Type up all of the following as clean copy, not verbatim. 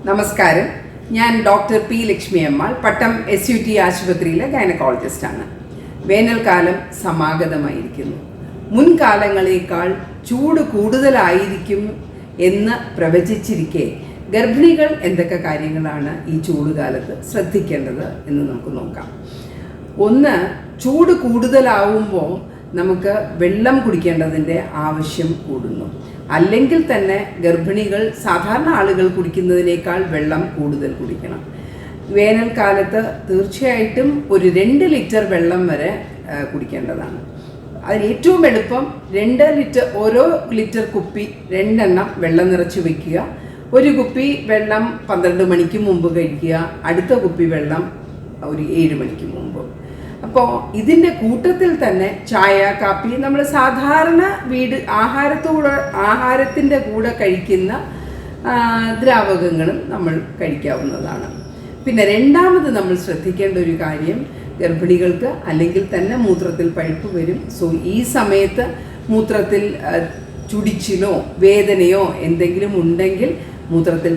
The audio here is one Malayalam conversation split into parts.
നമസ്കാരം. ഞാൻ ഡോക്ടർ പി ലക്ഷ്മി അമ്മാൾ, പട്ടം SUT ആശുപത്രിയിലെ ഗൈനക്കോളജിസ്റ്റാണ്. വേനൽക്കാലം സമാഗതമായിരിക്കുന്നു. മുൻകാലങ്ങളേക്കാൾ ചൂട് കൂടുതലായിരിക്കും എന്ന് പ്രവചിച്ചിരിക്കെ ഗർഭിണികൾ എന്തൊക്കെ കാര്യങ്ങളാണ് ഈ ചൂടുകാലത്ത് ശ്രദ്ധിക്കേണ്ടത് എന്ന് നമുക്ക് നോക്കാം. ഒന്ന്, ചൂട് കൂടുതലാവുമ്പോൾ നമുക്ക് വെള്ളം കുടിക്കേണ്ടതിൻ്റെ ആവശ്യം കൂടുന്നു. അല്ലെങ്കിൽ തന്നെ ഗർഭിണികൾ സാധാരണ ആളുകൾ കുടിക്കുന്നതിനേക്കാൾ വെള്ളം കൂടുതൽ കുടിക്കണം. വേനൽക്കാലത്ത് തീർച്ചയായിട്ടും ഒരു 2 ലിറ്റർ വെള്ളം വരെ കുടിക്കേണ്ടതാണ്. അതിന് ഏറ്റവും എളുപ്പം 2 ലിറ്റർ, ഓരോ ലിറ്റർ കുപ്പി 2 എണ്ണം വെള്ളം നിറച്ച് വയ്ക്കുക. ഒരു കുപ്പി വെള്ളം 12 മണിക്ക് മുമ്പ് കഴിക്കുക, അടുത്ത കുപ്പി വെള്ളം ഒരു 7 മണിക്ക് മുമ്പ്. അപ്പോൾ ഇതിൻ്റെ കൂട്ടത്തിൽ തന്നെ ചായ, കാപ്പി, നമ്മൾ സാധാരണ ആഹാരത്തിൻ്റെ കൂടെ കഴിക്കുന്ന ദ്രാവകങ്ങളും നമ്മൾ കഴിക്കാവുന്നതാണ്. പിന്നെ രണ്ടാമത് നമ്മൾ ശ്രദ്ധിക്കേണ്ട ഒരു കാര്യം, ഗർഭിണികൾക്ക് അല്ലെങ്കിൽ തന്നെ മൂത്രത്തിൽ പഴുപ്പ് വരും. സോ ഈ സമയത്ത് മൂത്രത്തിൽ ചുടിച്ചിലോ വേദനയോ എന്തെങ്കിലും ഉണ്ടെങ്കിൽ മൂത്രത്തിൽ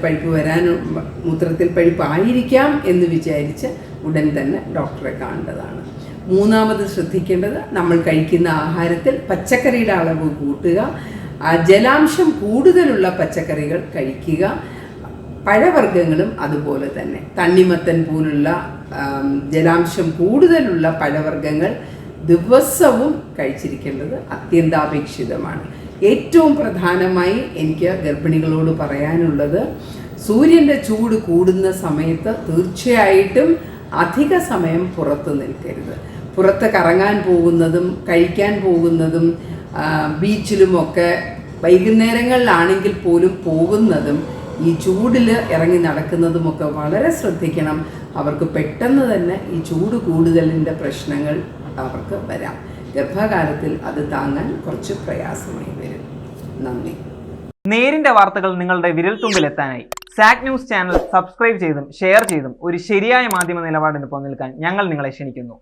പഴുപ്പായിരിക്കാം എന്ന് വിചാരിച്ച് ഉടൻ തന്നെ ഡോക്ടറെ കാണേണ്ടതാണ്. മൂന്നാമത് ശ്രദ്ധിക്കേണ്ടത്, നമ്മൾ കഴിക്കുന്ന ആഹാരത്തിൽ പച്ചക്കറിയുടെ അളവ് കൂട്ടുക, ജലാംശം കൂടുതലുള്ള പച്ചക്കറികൾ കഴിക്കുക. പഴവർഗ്ഗങ്ങളും അതുപോലെ തന്നെ തണ്ണിമത്തൻ പോലുള്ള ജലാംശം കൂടുതലുള്ള പഴവർഗ്ഗങ്ങൾ ദിവസവും കഴിച്ചിരിക്കേണ്ടത് അത്യന്താപേക്ഷിതമാണ്. ഏറ്റവും പ്രധാനമായി എനിക്ക് ഗർഭിണികളോട് പറയാനുള്ളത്, സൂര്യൻ്റെ ചൂട് കൂടുന്ന സമയത്ത് തീർച്ചയായിട്ടും അധിക സമയം പുറത്ത് നിൽക്കരുത്. പുറത്ത് കറങ്ങാൻ പോകുന്നതും കഴിക്കാൻ പോകുന്നതും ബീച്ചിലുമൊക്കെ വൈകുന്നേരങ്ങളിലാണെങ്കിൽ പോലും പോകുന്നതും ഈ ചൂടിൽ ഇറങ്ങി നടക്കുന്നതുമൊക്കെ വളരെ ശ്രദ്ധിക്കണം. അവർക്ക് പെട്ടെന്ന് തന്നെ ഈ ചൂട് കൂടുതലിൻ്റെ പ്രശ്നങ്ങൾ അവർക്ക് വരാം. ഗർഭകാലത്തിൽ അത് താങ്ങാൻ കുറച്ച് പ്രയാസമായി വരും. നന്ദി. നേരിന്റെ വാർത്തകൾ നിങ്ങളുടെ വിരൽത്തുമ്പിലെത്താനായി സാക് ന്യൂസ് ചാനൽ സബ്സ്ക്രൈബ് ചെയ്തും ഷെയർ ചെയ്തും ഒരു ശരിയായ മാധ്യമ നിലപാടിന് നിൽക്കാൻ ഞങ്ങൾ നിങ്ങളെ ക്ഷണിക്കുന്നു.